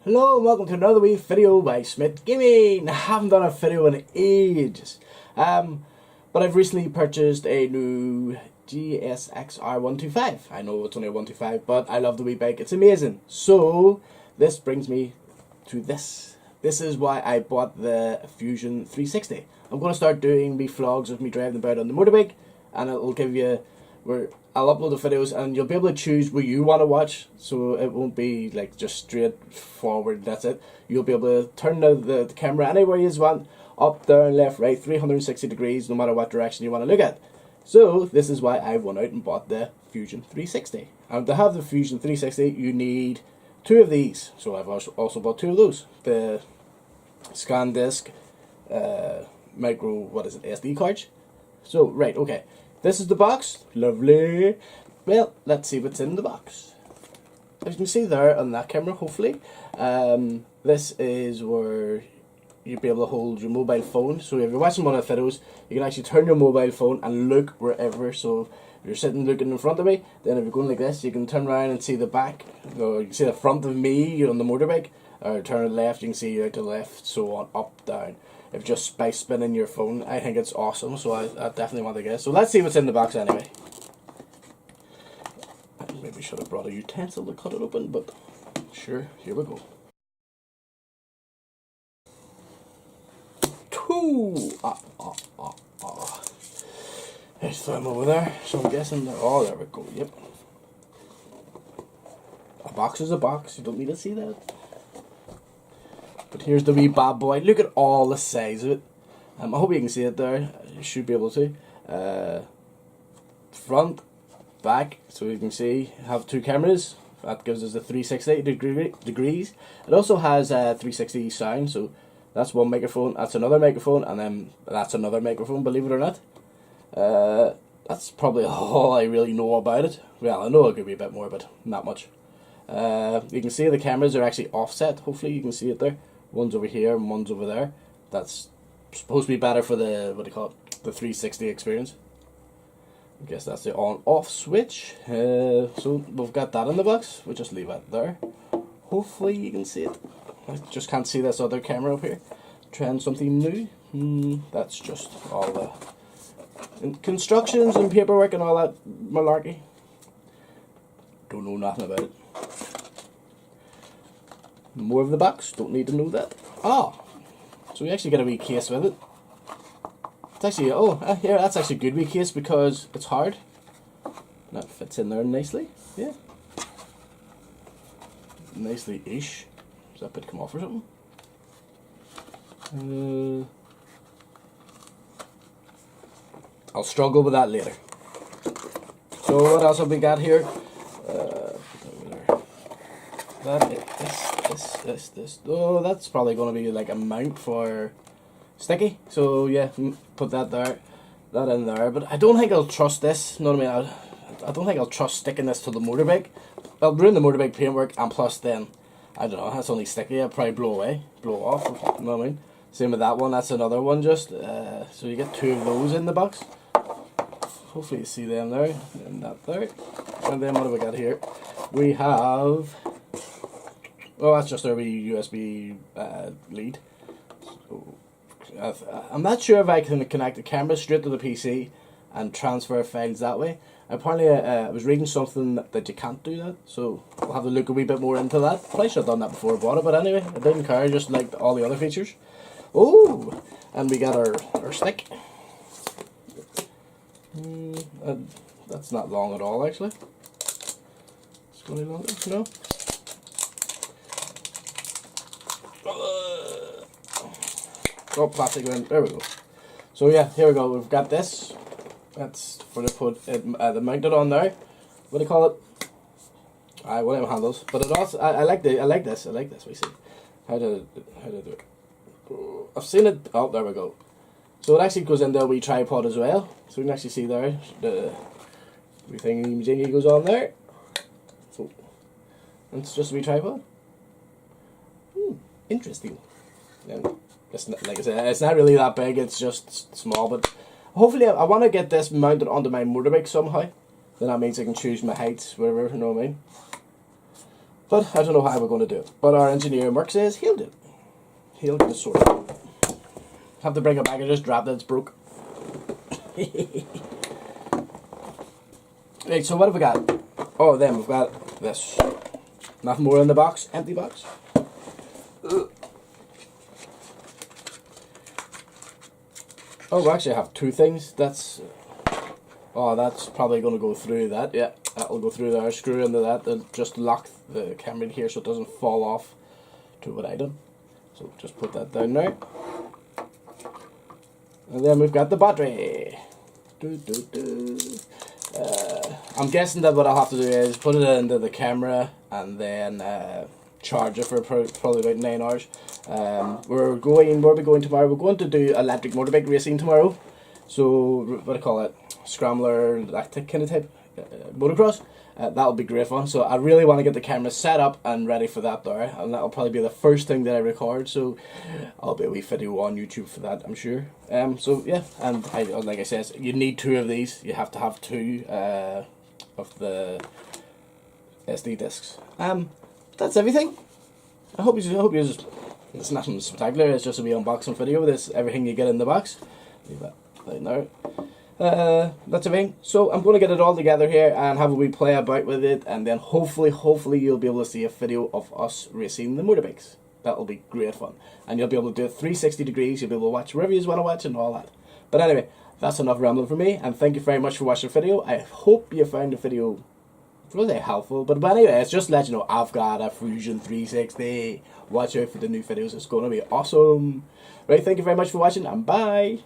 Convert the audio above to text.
Hello and welcome to another wee video by Smith Gaming. I haven't done a video in ages. But I've recently purchased a new GSX-R 125. I know it's only a 125, but I love the wee bike. It's amazing. So this brings me to this. This is why I bought the Fusion 360. I'm going to start doing me vlogs of me driving about on the motorbike, and it'll give you where I'll upload the videos and you'll be able to choose what you want to watch, so it won't be like just straight forward, that's it. You'll be able to turn the camera anywhere you want, up, down, left, right, 360 degrees, no matter what direction you want to look at. So this is why I went out and bought the Fusion 360. And to have the Fusion 360 you need two of these, so I've also bought two of those. The scan disc micro, SD cards. So right, okay, this is the box. Lovely. Well, let's see what's in the box. As you can see there on that camera, hopefully, this is where you'll be able to hold your mobile phone. So if you're watching one of the videos, you can actually turn your mobile phone and look wherever. So if you're sitting looking in front of me, then if you're going like this, you can turn around and see the back, or you can see the front of me on the motorbike, or turn it left, you can see out to the left, so on, up, down. If just by spinning your phone, I think it's awesome, so I definitely want to get it. So let's see what's in the box anyway. I maybe should have brought a utensil to cut it open, but sure, here we go. Let's throw them over there. So I'm guessing they're, oh, there we go, yep. A box is a box, you don't need to see that. But here's the wee bad boy. Look at all the size of it. I hope you can see it there. You should be able to. Front, back, so you can see have two cameras. That gives us the 360 degrees. It also has 360 sound, so that's one microphone, that's another microphone, and then that's another microphone, believe it or not. That's probably all I really know about it. Well, I know it could be a bit more, but not much. You can see the cameras are actually offset. Hopefully you can see it there. One's over here and one's over there. That's supposed to be better for the, what do you call it, the 360 experience. I guess that's the on-off switch. So we've got that in the box. We'll just leave it there. Hopefully you can see it. I just can't see this other camera up here. Trying something new. That's just all the constructions and paperwork and all that malarkey. Don't know nothing about it. More of the box, don't need to know that. Ah, so we actually get a wee case with it. It's actually, yeah, that's actually a good wee case because it's hard. That fits in there nicely, yeah. Nicely-ish. Does that bit come off or something? I'll struggle with that later. So what else have we got here? This. Oh, that's probably going to be like a mount for sticky. So yeah, put that there, that in there. But I don't think I'll trust this. You know what I mean? I don't think I'll trust sticking this to the motorbike. I'll ruin the motorbike paintwork, and plus then, I don't know, that's only sticky. I'll probably blow off. You know what I mean? Same with that one. That's another one. Just so you get two of those in the box. Hopefully you see them there, and that there. And then what have we got here? We have. Oh, that's just our wee USB lead. So, I'm not sure if I can connect the camera straight to the PC and transfer files that way. Apparently, I was reading something that you can't do that, so I'll have to look a wee bit more into that. Probably should have done that before I bought it, but anyway, I didn't care, just like all the other features. Oh, and we got our stick. That's not long at all, actually. It's going to be longer, no? Oh, plastic in. There we go. So yeah, here we go. We've got this. That's for to put it mounted on there. What do you call it? Whatever handles. But it also I like this. We see how to do it. I've seen it. Oh, there we go. So it actually goes into a wee tripod as well. So you can actually see there the everything jingy goes on there. So it's just a wee tripod. Interesting. And it's not, like I said, it's not really that big, it's just small, but hopefully I want to get this mounted onto my motorbike somehow. Then that means I can choose my heights, whatever, you know what I mean? But I don't know how we're going to do it. But our engineer Mark says he'll do it. He'll get it sorted. Have to bring it back. I just dropped it. It's broke. Right, so what have we got? Oh, then we've got this. Nothing more in the box. Empty box. Oh, we actually have two things. That's probably going to go through that. Yeah, that'll go through there. Screw into that and just lock the camera in here so it doesn't fall off to what I done. So just put that down now. And then we've got the battery. I'm guessing that what I'll have to do is put it into the camera and then charge it for probably about 9 hours. Where are we going tomorrow? We're going to do electric motorbike racing tomorrow. So what do I call it? Scrambler, that kind of type motocross. That'll be great fun. So I really want to get the camera set up and ready for that there, and that'll probably be the first thing that I record. So I'll be a wee video on YouTube for that, I'm sure. So yeah, and like I said, you need two of these. You have to have two of the SD discs. That's everything. I hope you just. It's nothing spectacular. It's just a wee unboxing video. This everything you get in the box. Leave that right now. That's everything. So I'm going to get it all together here and have a wee play about with it, and then hopefully you'll be able to see a video of us racing the motorbikes. That'll be great fun, and you'll be able to do it 360 degrees. You'll be able to watch wherever you want to watch and all that. But anyway, that's enough rambling for me, and thank you very much for watching the video. I hope you found the video really helpful, but anyway, it's just to let you know I've got a Fusion 360. Watch out for the new videos. It's going to be awesome. Right, thank you very much for watching, and bye.